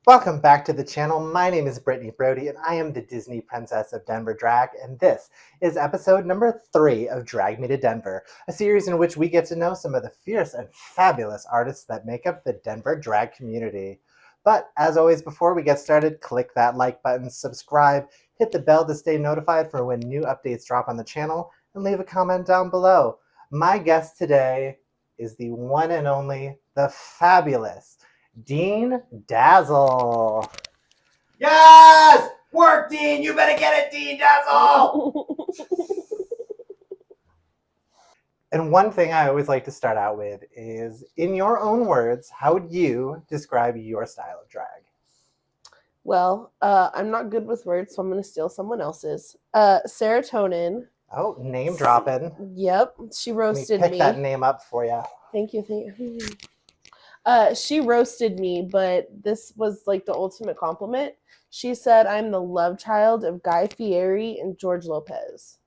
Welcome back to the channel. My name is Brittany Brody, and I am the Disney Princess of Denver Drag, and this is episode number 3 of Drag Me to Denver, a series in which we get to know some of the fierce and fabulous artists that make up the Denver drag community. But as always, before we get started, click that like button, subscribe, hit the bell to stay notified for when new updates drop on the channel, and leave a comment down below. My guest today is the one and only, the fabulous Dean Dazzle. Yes! Work, Dean! You better get it, Dean Dazzle! And one thing I always like to start out with is, in your own words, how would you describe your style of drag? Well, I'm not good with words, so I'm going to steal someone else's. Serotonin. Oh, name dropping. Yep, she roasted Let me me. pick that name up for you. Thank you. She roasted me, but this was like the ultimate compliment. She said I'm the love child of Guy Fieri and George Lopez.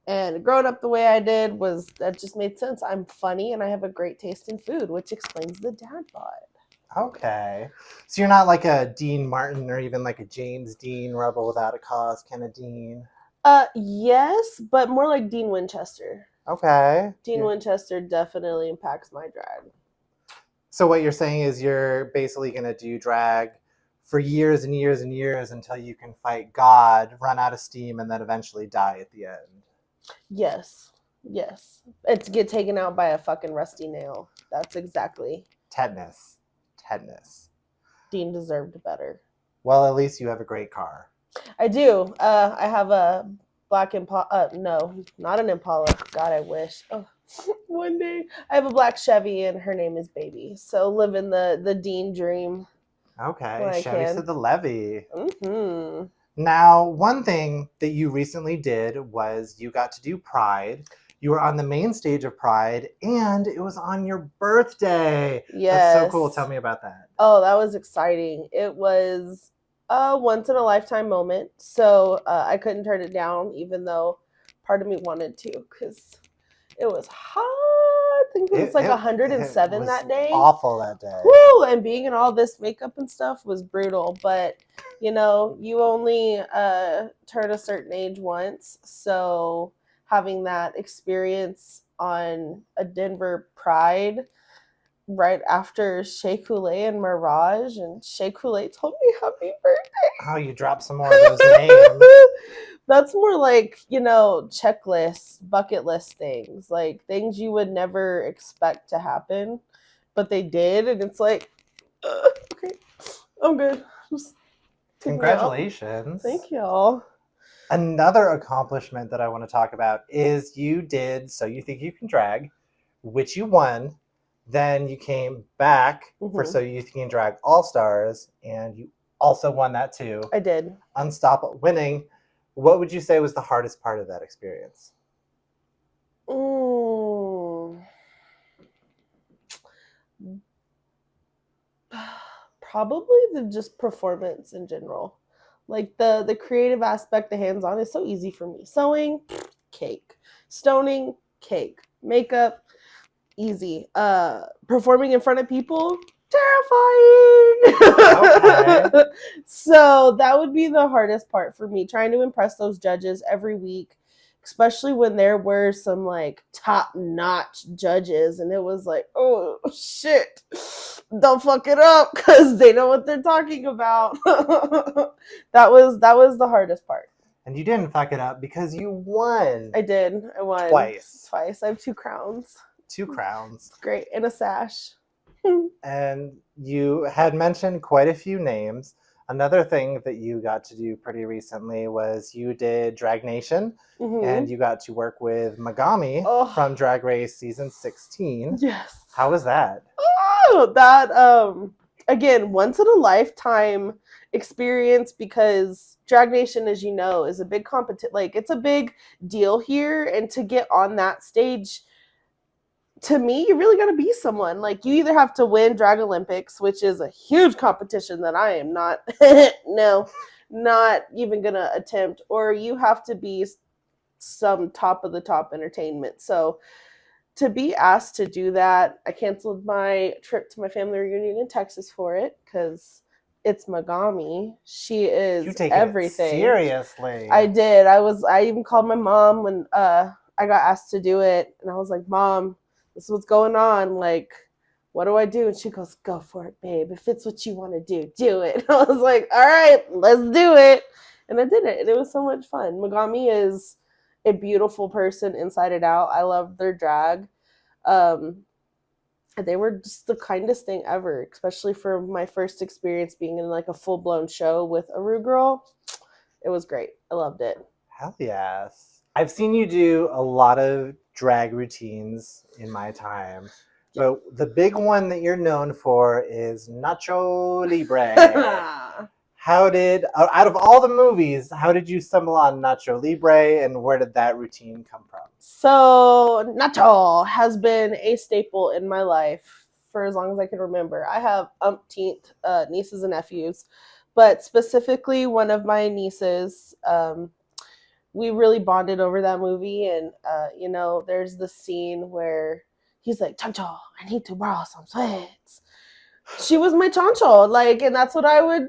And growing up the way I did that just made sense. I'm funny and I have a great taste in food, which explains the dad bod. Okay. So you're not like a Dean Martin or even like a James Dean, Rebel Without a Cause kind of Dean? Yes, but more like Dean Winchester. Okay. Dean Winchester definitely impacts my drag. So what you're saying is you're basically going to do drag for years and years and years until you can fight God, run out of steam, and then eventually die at the end. Yes. It's get taken out by a fucking rusty nail. That's exactly. Tetanus. Dean deserved better. Well, at least you have a great car. I do. I have a black Impala. No, not an Impala. God, I wish. Oh, one day. I have a black Chevy and her name is Baby. So living the Dean dream. Okay, Chevy to the levee. Mm-hmm. Now, one thing that you recently did was you got to do Pride. You were on the main stage of Pride, and it was on your birthday. Yes. That's so cool. Tell me about that. Oh, that was exciting. It was a once-in-a-lifetime moment, so I couldn't turn it down, even though part of me wanted to, because it was hot. I think it was 107 that day. Awful that day. Woo! And being in all this makeup and stuff was brutal, but you know, you only turn a certain age once, so having that experience on a Denver Pride right after Shea Coulee and Mirage, and Shea Coulee told me happy birthday. Oh, you dropped some more of those names. That's more like, checklists, bucket list things, like things you would never expect to happen, but they did, and it's like, okay, I'm good. Just congratulations. Thank y'all. Another accomplishment that I want to talk about is you did So You Think You Can Drag, which you won. Then you came back for So You Think You Can Drag All-Stars, and you also won that too. I did. Unstoppable winning. What would you say was the hardest part of that experience? Probably the just performance in general. Like the creative aspect, the hands-on is so easy for me. Sewing, cake. Stoning, cake. Makeup, easy. Performing in front of people, terrifying. Okay. So that would be the hardest part for me, trying to impress those judges every week, especially when there were some like top-notch judges, and it was like, oh shit, don't fuck it up, because they know what they're talking about. That was the hardest part. And you didn't fuck it up because you won. I did. I won twice. I have 2 crowns. 2 crowns. Great. And a sash. And you had mentioned quite a few names. Another thing that you got to do pretty recently was you did Drag Nation, and you got to work with Megami from Drag Race season 16. Yes. How was that? Oh, that again, once in a lifetime experience, because Drag Nation, as you know, is a big it's a big deal here, and to get on that stage, to me, you really got to be someone. Like, you either have to win Drag Olympics, which is a huge competition that I am not, not even going to attempt, or you have to be some top of the top entertainment. So to be asked to do that, I canceled my trip to my family reunion in Texas for it, because It's Megami. She is You take everything. it seriously. I did. I even called my mom when I got asked to do it, and I was like, "Mom, this is what's going on. Like, what do I do?" And she goes, "Go for it, babe. If it's what you want to do, do it." I was like, "All right, let's do it." And I did it, and it was so much fun. Megami is a beautiful person inside and out. I love their drag. Um, they were just the kindest thing ever, especially for my first experience being in like a full blown show with a Rue Girl. It was great. I loved it. Hell yes. I've seen you do a lot of drag routines in my time. Yeah. But the big one that you're known for is Nacho Libre. How did, out of all the movies, how did you stumble on Nacho Libre and where did that routine come from? So, Nacho has been a staple in my life for as long as I can remember. I have umpteenth nieces and nephews, but specifically one of my nieces, we really bonded over that movie. And, there's the scene where he's like, Chancho, I need to borrow some sweats. She was my chancho, and that's what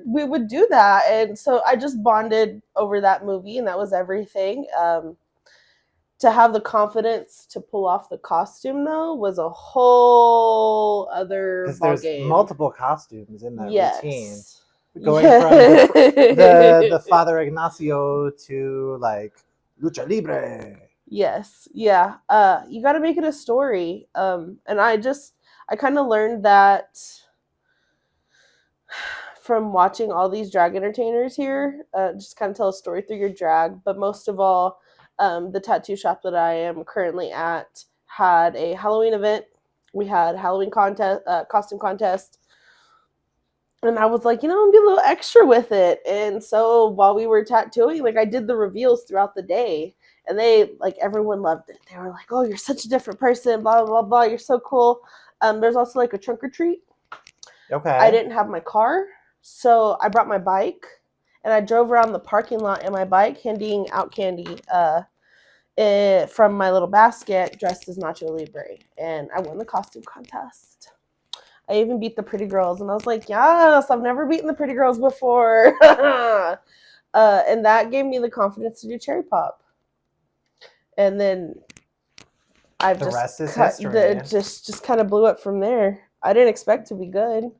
we would do that. And so I just bonded over that movie, and that was everything. To have the confidence to pull off the costume, though, was a whole other Because there's ballgame. multiple costumes in that routine. Yes. Going from the Father Ignacio to like Lucha Libre. Yes. Yeah. You got to make it a story. And I kind of learned that from watching all these drag entertainers here. Just kind of tell a story through your drag, but most of all, the tattoo shop that I am currently at had a Halloween event. We had Halloween costume contest, and I was like, I'm gonna be a little extra with it. And so while we were tattooing, I did the reveals throughout the day, and everyone loved it. They were like, "Oh, you're such a different person, blah blah blah. You're so cool." There's also a trunk or treat. Okay. I didn't have my car, so I brought my bike, and I drove around the parking lot in my bike, handing out candy from my little basket, dressed as Nacho Libre, and I won the costume contest. I even beat the pretty girls, and I was like, yes, I've never beaten the pretty girls before. And that gave me the confidence to do Cherry Pop. And then The rest is history. Just kind of blew up from there. I didn't expect to be good.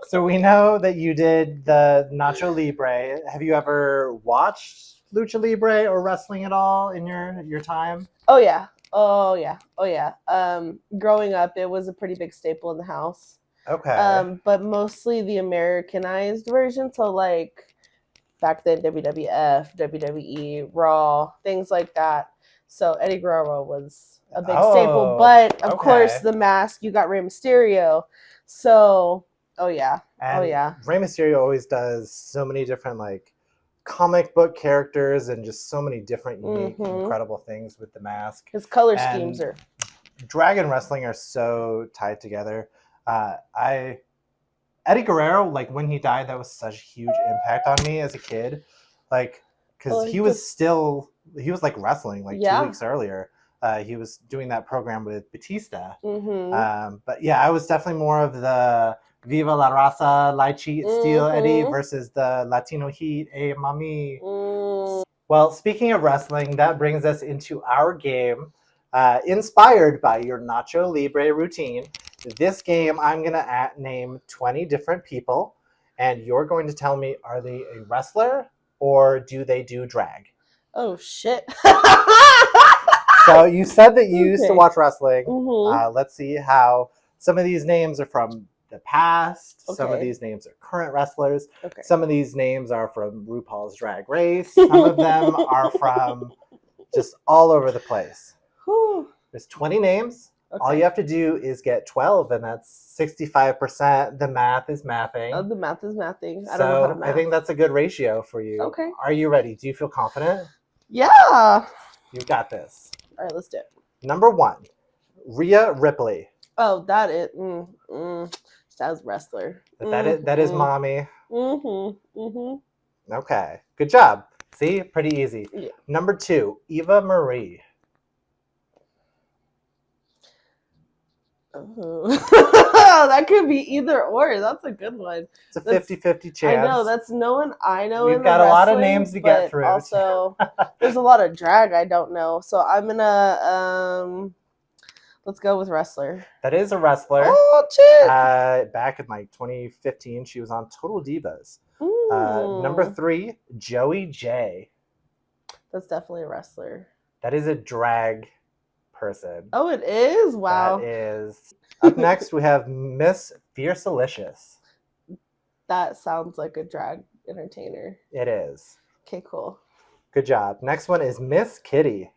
So we know that you did the Nacho Libre. Have you ever watched Lucha Libre or wrestling at all in your time? Oh yeah. Growing up, it was a pretty big staple in the house. Okay. But mostly the Americanized version. So back then, WWF, WWE, Raw, things like that. So Eddie Guerrero was a big staple. But of course, the mask, you got Rey Mysterio. So, oh yeah. Rey Mysterio always does so many different comic book characters and just so many different unique, incredible things with the mask. His color schemes are. Drag and wrestling are so tied together. Eddie Guerrero, when he died, that was such a huge impact on me as a kid. Because he was wrestling 2 weeks earlier. He was doing that program with Batista. But yeah, I was definitely more of the Viva la Raza, Light Cheat, Steel Eddie versus the Latino Heat, Hey Mami. Well, speaking of wrestling, that brings us into our game, inspired by your Nacho Libre routine. This game, I'm going to name 20 different people, and you're going to tell me, are they a wrestler or do they do drag? Oh, shit. So you said that you used to watch wrestling. Let's see how some of these names are from the past. Some of these names are current wrestlers. Some of these names are from RuPaul's Drag Race. Some of them are from just all over the place. There's 20 names. All you have to do is get 12, and that's 65%. The math is mathing. Oh, the math is mathing. I don't know how to math. I think that's a good ratio for you. Okay. Are you ready? Do you feel confident? Yeah. You got this. All right, let's do it. Number 1, Rhea Ripley. Oh, that is. Sounds wrestler. That is mommy. Okay, good job. See, pretty easy. Yeah. Number 2, Eva Marie. Oh. That could be either or. That's a good one. It's a 50-50 chance. I know, that's no one I know. We've in got the a lot of wrestling, names to get but through. Also, there's a lot of drag I don't know. So I'm gonna let's go with wrestler. That is a wrestler. Oh shit! Back in like 2015, she was on Total Divas. Ooh. Number 3, Joey J. That's definitely a wrestler. That is a drag person. Oh, it is? Wow. That is. Up next, we have Miss Fiercealicious. That sounds like a drag entertainer. It is. Okay, cool. Good job. Next one is Miss Kitty.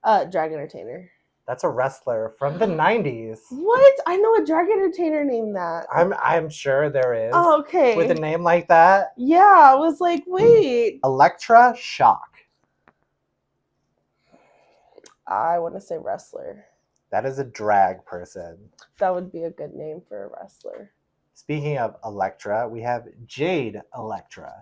Drag entertainer. That's a wrestler from the 90s. What? I know a drag entertainer named that. I'm sure there is. Oh, okay. With a name like that. Yeah, I was like, wait. Electra Shock. I want to say wrestler. That is a drag person. That would be a good name for a wrestler. Speaking of Electra, we have Jade Electra.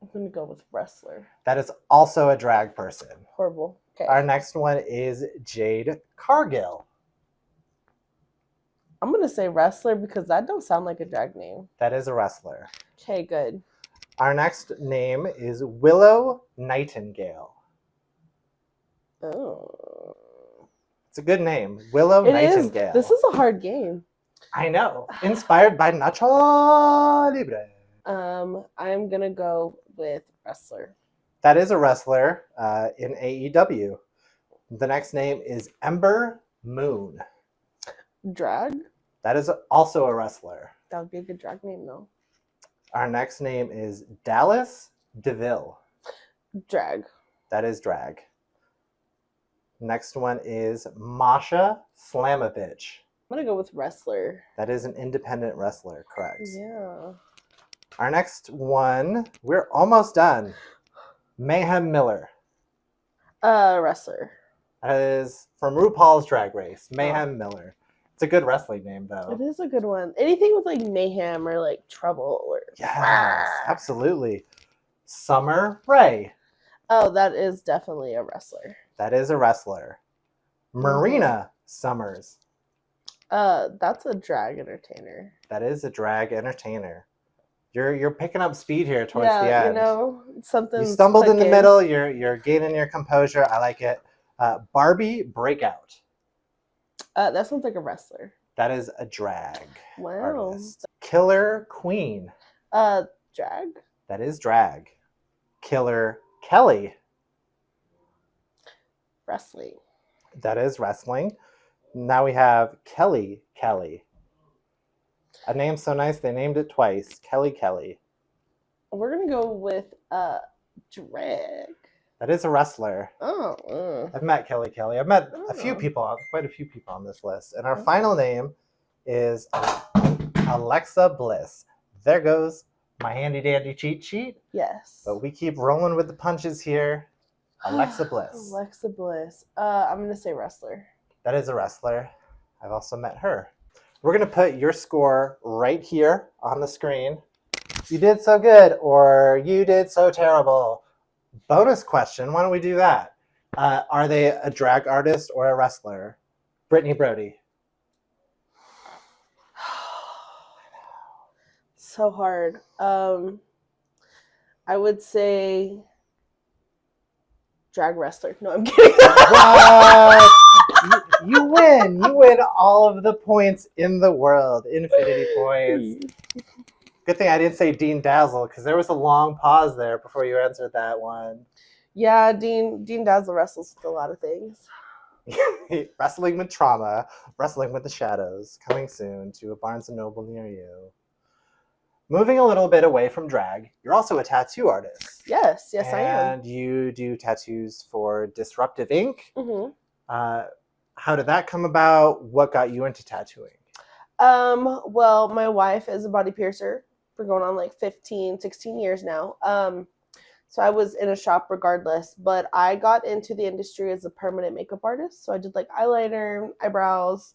I'm going to go with wrestler. That is also a drag person. Horrible. Okay. Our next one is Jade Cargill. I'm going to say wrestler because that don't sound like a drag name. That is a wrestler. Okay, good. Our next name is Willow Nightingale. Oh. It's a good name. Willow Nightingale. This is a hard game. I know. Inspired by Nacho Libre. I'm going to go with wrestler. That is a wrestler in AEW. The next name is Ember Moon. Drag? That is also a wrestler. That would be a good drag name, though. Our next name is Dallas DeVille. Drag. That is drag. Next one is Masha Slamovich. I'm going to go with wrestler. That is an independent wrestler, correct. Yeah. Our next one, we're almost done. Mayhem Miller. Wrestler. That is from RuPaul's Drag Race. Mayhem Miller. It's a good wrestling name, though. It is a good one. Anything with like mayhem or like trouble or Yes, absolutely. Summer Rae. Oh, that is definitely a wrestler. That is a wrestler. Marina Summers. That's a drag entertainer. That is a drag entertainer. You're picking up speed here towards the Yeah, end. you know, something. You stumbled in the middle. You're gaining your composure. I like it. Barbie Breakout. That sounds like a wrestler. That is a drag Wow. artist. Killer Queen. Drag. That is drag. Killer Kelly. Wrestling. That is wrestling. Now we have Kelly Kelly. A name so nice they named it twice. Kelly Kelly. We're gonna go with drag. That is a wrestler. Oh. I've met Kelly Kelly. I've met quite a few people on this list. And our final name is Alexa Bliss. There goes my handy dandy cheat sheet. Yes. But we keep rolling with the punches here. Alexa Bliss. Alexa Bliss. I'm gonna say wrestler. That is a wrestler. I've also met her. We're going to put your score right here on the screen. You did so good, or you did so terrible. Bonus question. Why don't we do that? Are they a drag artist or a wrestler? Brittany Brody. So hard. I would say drag wrestler. No, I'm kidding. What? You win. You win all of the points in the world. Infinity points. Good thing I didn't say Dean Dazzle, because there was a long pause there before you answered that one. Yeah, Dean Dazzle wrestles with a lot of things. Wrestling with Trauma, Wrestling with the Shadows, coming soon to a Barnes & Noble near you. Moving a little bit away from drag, you're also a tattoo artist. Yes, I am. And you do tattoos for Disruptive Inc. Mm-hmm. How did that come about? What got you into tattooing? Well, my wife is a body piercer for going on like 15, 16 years now. So I was in a shop regardless, but I got into the industry as a permanent makeup artist. So I did like eyeliner, eyebrows,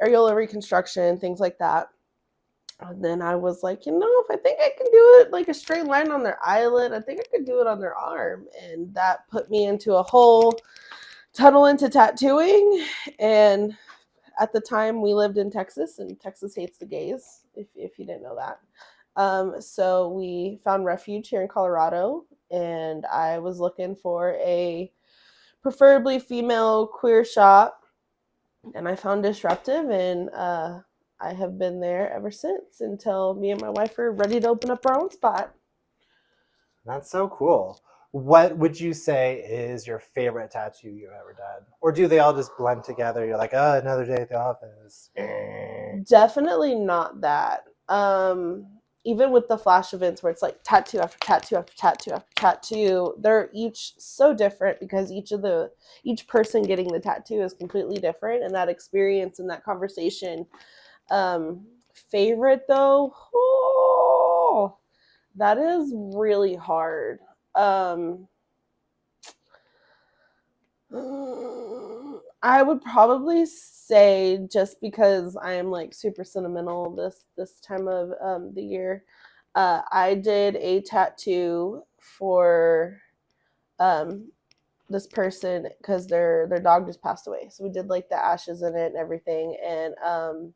areola reconstruction, things like that. And then I was like, if I think I can do it like a straight line on their eyelid, I think I could do it on their arm. And that put me into a whole tunnel into tattooing. And at the time, we lived in Texas, and Texas hates the gays, if you didn't know that. So we found refuge here in Colorado, and I was looking for a preferably female queer shop, and I found Disruptive, and I have been there ever since until me and my wife are ready to open up our own spot. That's so cool. What would you say is your favorite tattoo you've ever done? Or do they all just blend together? You're like, oh, another day at the office. Definitely not that. Even with the flash events where it's like tattoo after tattoo after tattoo after tattoo, they're each so different because each person getting the tattoo is completely different, and that experience and that conversation. Favorite though, oh, that is really hard. I would probably say, just because I am like super sentimental this time of the year, I did a tattoo for this person because their dog just passed away. So we did like the ashes in it and everything, and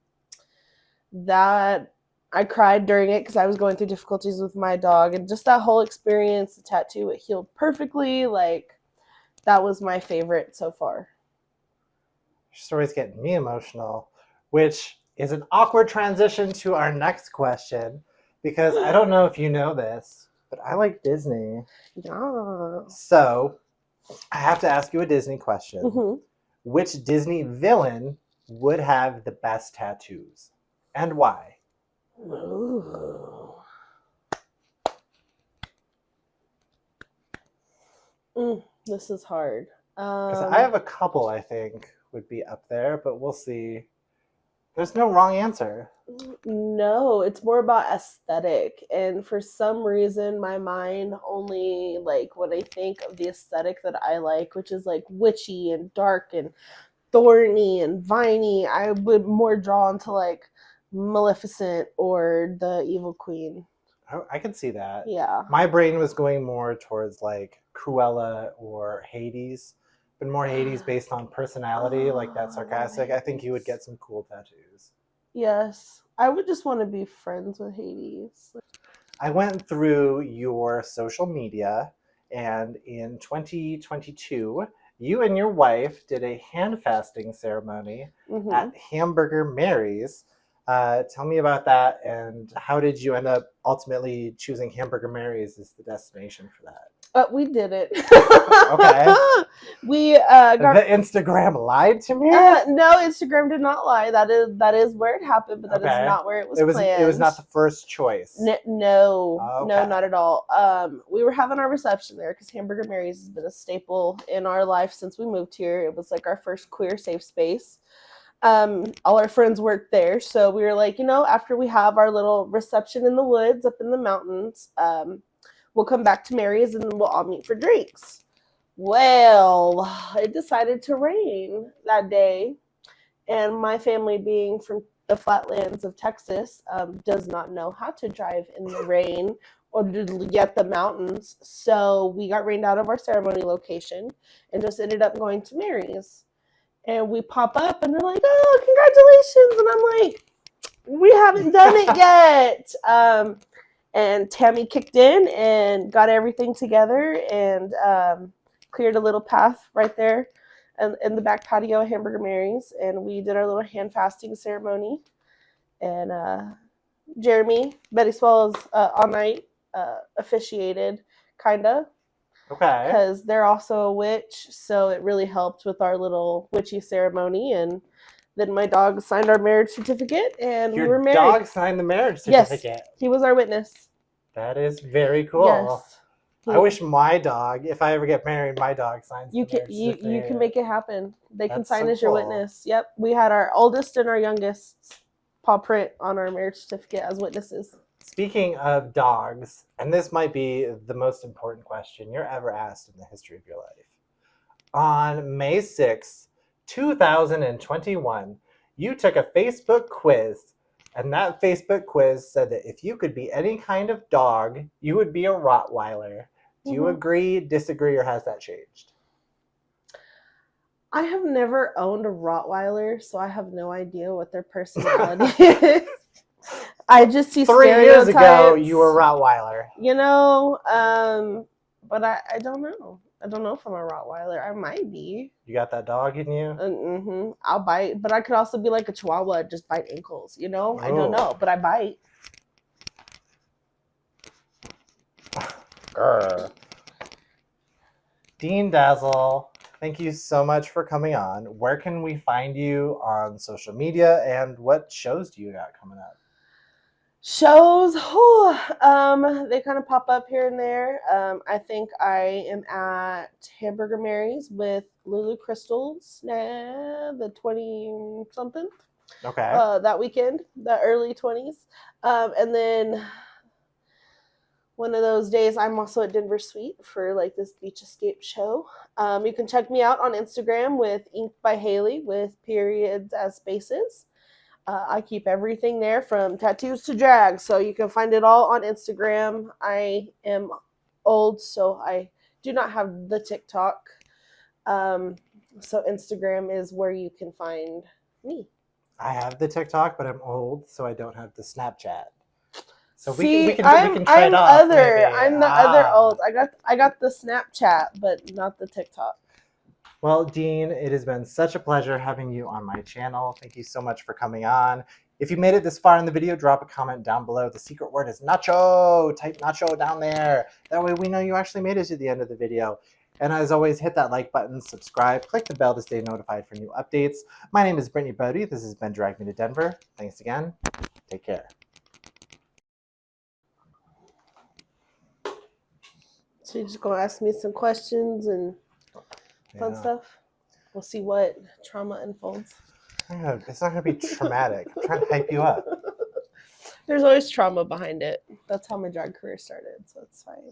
that I cried during it because I was going through difficulties with my dog, and just that whole experience, the tattoo, it healed perfectly. Like, that was my favorite so far. Your story's getting me emotional, which is an awkward transition to our next question, because I don't know if you know this, but I like Disney. Yeah. So I have to ask you a Disney question. Mm-hmm. Which Disney villain would have the best tattoos, and why? Ooh. This is hard. Because I have a couple I think would be up there, but we'll see. There's no wrong answer. No, it's more about aesthetic. And for some reason, my mind only, like, when I think of the aesthetic that I like, which is like witchy and dark and thorny and viney, I would more drawn to like Maleficent or the Evil Queen. I can see that. Yeah. My brain was going more towards like Cruella or Hades, but more Hades based on personality, like that sarcastic. I think you would get some cool tattoos. Yes. I would just want to be friends with Hades. I went through your social media, and in 2022, you and your wife did a hand fasting ceremony at Hamburger Mary's. Tell me about that, and how did you end up ultimately choosing Hamburger Mary's as the destination for that? We did it. Okay. We got The Instagram lied to me? no, Instagram did not lie. That is where it happened, but that is not where it was planned. It was not the first choice. No, Okay. no, not at all. We were having our reception there because Hamburger Mary's has been a staple in our life since we moved here. It was like our first queer safe space. All our friends worked there, so we were like, after we have our little reception in the woods up in the mountains, we'll come back to Mary's and we'll all meet for drinks. Well, it decided to rain that day, and my family, being from the flatlands of Texas, does not know how to drive in the rain or to get the mountains. So we got rained out of our ceremony location and just ended up going to Mary's. And we pop up and they're like, oh, congratulations. And I'm like, we haven't done it yet. And Tammy kicked in and got everything together and cleared a little path right there in the back patio of Hamburger Mary's. And we did our little hand fasting ceremony. And Jeremy, Betty Swallows all night officiated, kind of. Okay. Because they're also a witch, so it really helped with our little witchy ceremony. And then my dog signed our marriage certificate, and we were married. Your dog signed the marriage certificate? Yes, he was our witness. That is very cool. Yes. I wish my dog, if I ever get married, my dog signs the marriage certificate. You can make it happen. They can That's sign so as your cool. witness. Yep. We had our oldest and our youngest paw print on our marriage certificate as witnesses. Speaking of dogs, and this might be the most important question you're ever asked in the history of your life. On May 6th, 2021, you took a Facebook quiz, and that Facebook quiz said that if you could be any kind of dog, you would be a Rottweiler. Do you agree, disagree, or has that changed? I have never owned a Rottweiler, so I have no idea what their personality is. I just see 3 years ago, stereotypes. you were Rottweiler. You know, but I don't know. I don't know if I'm a Rottweiler. I might be. You got that dog in you? Mm-hmm. I'll bite, but I could also be like a Chihuahua, just bite ankles. You know, I don't Ooh. know, but I bite. Grr. Dean Dazzle, thank you so much for coming on. Where can we find you on social media, and what shows do you got coming up? Shows, they kind of pop up here and there. I think I am at Hamburger Mary's with Lulu Crystals the 20 something Okay. that weekend, the early 20s. And then one of those days, I'm also at Denver Suite for like this beach escape show. You can check me out on Instagram with Ink by Haley with periods as spaces. I keep everything there from tattoos to drag, so you can find it all on Instagram. I am old, so I do not have the TikTok. So Instagram is where you can find me. I have the TikTok, but I'm old, so I don't have the Snapchat. So See, we can I'm trade off. other. Maybe. I'm the other old. I got the Snapchat, but not the TikTok. Well, Dean, it has been such a pleasure having you on my channel. Thank you so much for coming on. If you made it this far in the video, drop a comment down below. The secret word is nacho. Type nacho down there. That way we know you actually made it to the end of the video. And as always, hit that like button, subscribe, click the bell to stay notified for new updates. My name is Brittany Bodie. This has been Drag Me to Denver. Thanks again. Take care. So you're just gonna ask me some questions and fun stuff. We'll see what trauma unfolds. Yeah, it's not going to be traumatic. I'm trying to hype you up. There's always trauma behind it. That's how my drag career started, so it's fine.